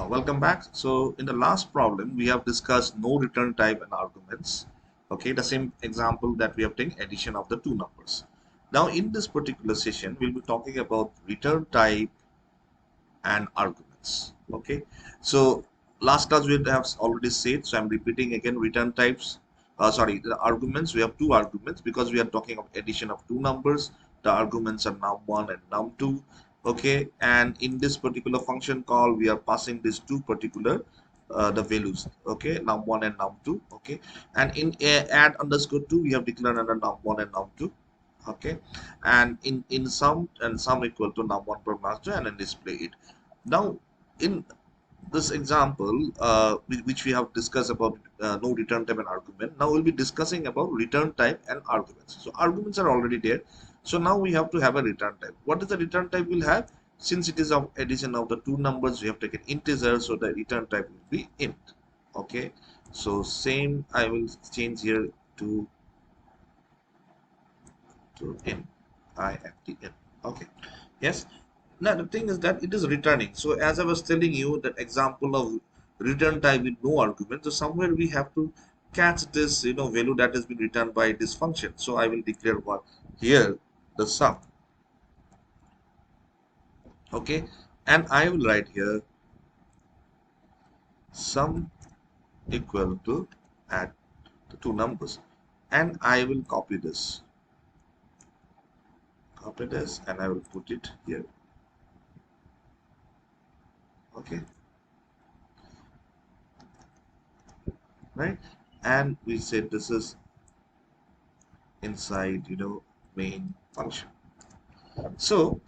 Welcome back. So in the last problem, we have discussed no return type and arguments. Okay, the same example that we have taken addition of the two numbers. Now in this particular session, we'll be talking about return type and arguments. Okay, so last class we have already said, so I'm repeating again return types. Sorry, the arguments. We have two arguments because we are talking of addition of two numbers. The arguments are num1 and num2. Okay, and in this particular function call, we are passing these two particular the values. Okay, num1 and num2. Okay, and in add underscore 2, we have declared under num1 and num2. Okay, and in sum and sum equal to num1 plus num2 and then display it. Now in this example which we have discussed about no return type and argument, now we'll be discussing about return type and arguments. So arguments are already there, so now we have to have a return type. What is the return type we'll have? Since it is of addition of the two numbers, we have taken integer, so the return type will be int. Okay, so same I will change here to int, int. Okay, yes. Now the thing is that it is returning. So as I was telling you, that example of return type with no argument. So somewhere we have to catch this, value that has been returned by this function. So I will declare what here the sum. Okay, and I will write here sum equal to add the two numbers, and I will copy this, and I will put it here. Okay, right, and we said this is inside main function. So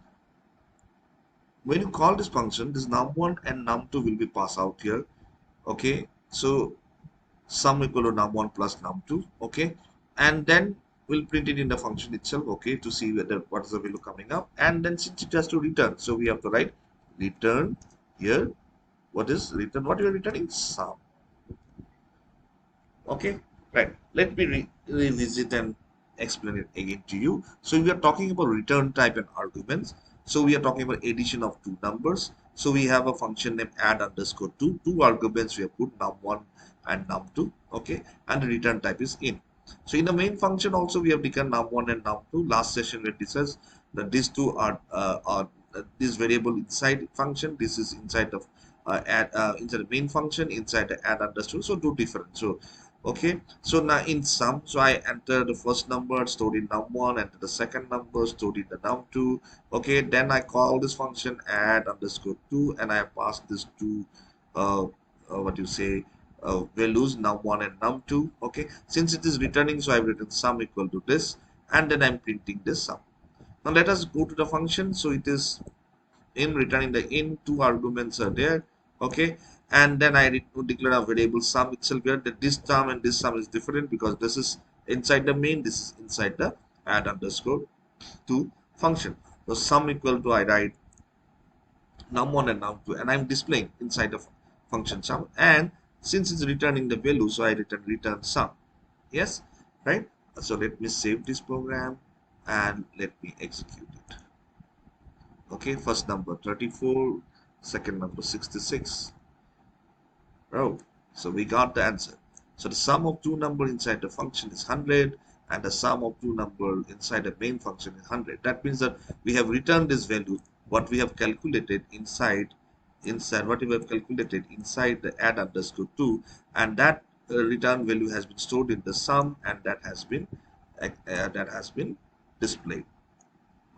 when you call this function, this num1 and num2 will be passed out here. Okay, so sum equal to num1 plus num2. Okay, and then we'll print it in the function itself. Okay, to see whether what is the value coming up, and then since it has to return, so we have to write return here. What is return? What you are returning? Sum. Okay, right, let me revisit and explain it again to you. So we are talking about return type and arguments. So we are talking about addition of two numbers. So we have a function named add underscore two arguments. We have put num1 and num2. Okay, and the return type is int. So in the main function also we have declared num1 and num2. Last session we discussed that these two are this variable inside function. This is inside of add inside the main function, inside the add underscore. So two different. So okay, so now in sum, so I enter the first number stored in num1, enter the second number stored in the num2. Okay, then I call this function add underscore 2, and I pass this to what you say values num1 and num2. Okay, since it is returning, so I've written sum equal to this, and then I'm printing this sum. Now let us go to the function. So it is in returning the int, two arguments are there. Okay, and then I need to declare a variable sum itself here, that this sum and this sum is different because this is inside the main, this is inside the add underscore 2 function. So sum equal to, I write num1 and num2, and I'm displaying inside the function sum, and since it's returning the value, so I return sum. Yes, right. So let me save this program and let me execute it. Okay, first number 34, second number 66. Oh, so we got the answer. So the sum of two numbers inside the function is 100, and the sum of two numbers inside the main function is 100. That means that we have returned this value, what we have calculated inside what we have calculated inside the add underscore 2, and that return value has been stored in the sum, and that has been displayed.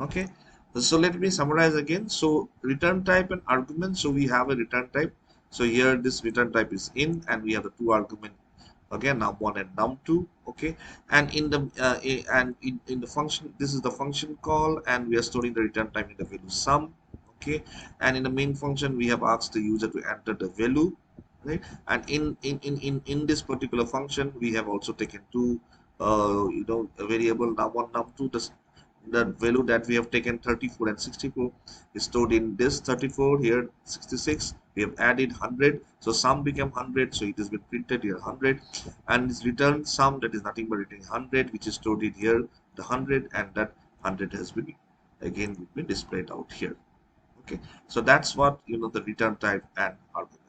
Okay, so let me summarize again. So return type and argument. So we have a return type. So here this return type is in, and we have the two argument again, num1 and num2. Okay, and in the in the function, this is the function call, and we are storing the return type in the value sum. Okay, and in the main function we have asked the user to enter the value, right? And in this particular function we have also taken two a variable num1 num2. The value that we have taken 34 and 64 is stored in this 34, here 66, we have added 100, so sum became 100, so it has been printed here 100, and this return sum, that is nothing but returning 100, which is stored in here the 100, and that 100 has been again displayed out here. Okay, so that's what the return type and argument.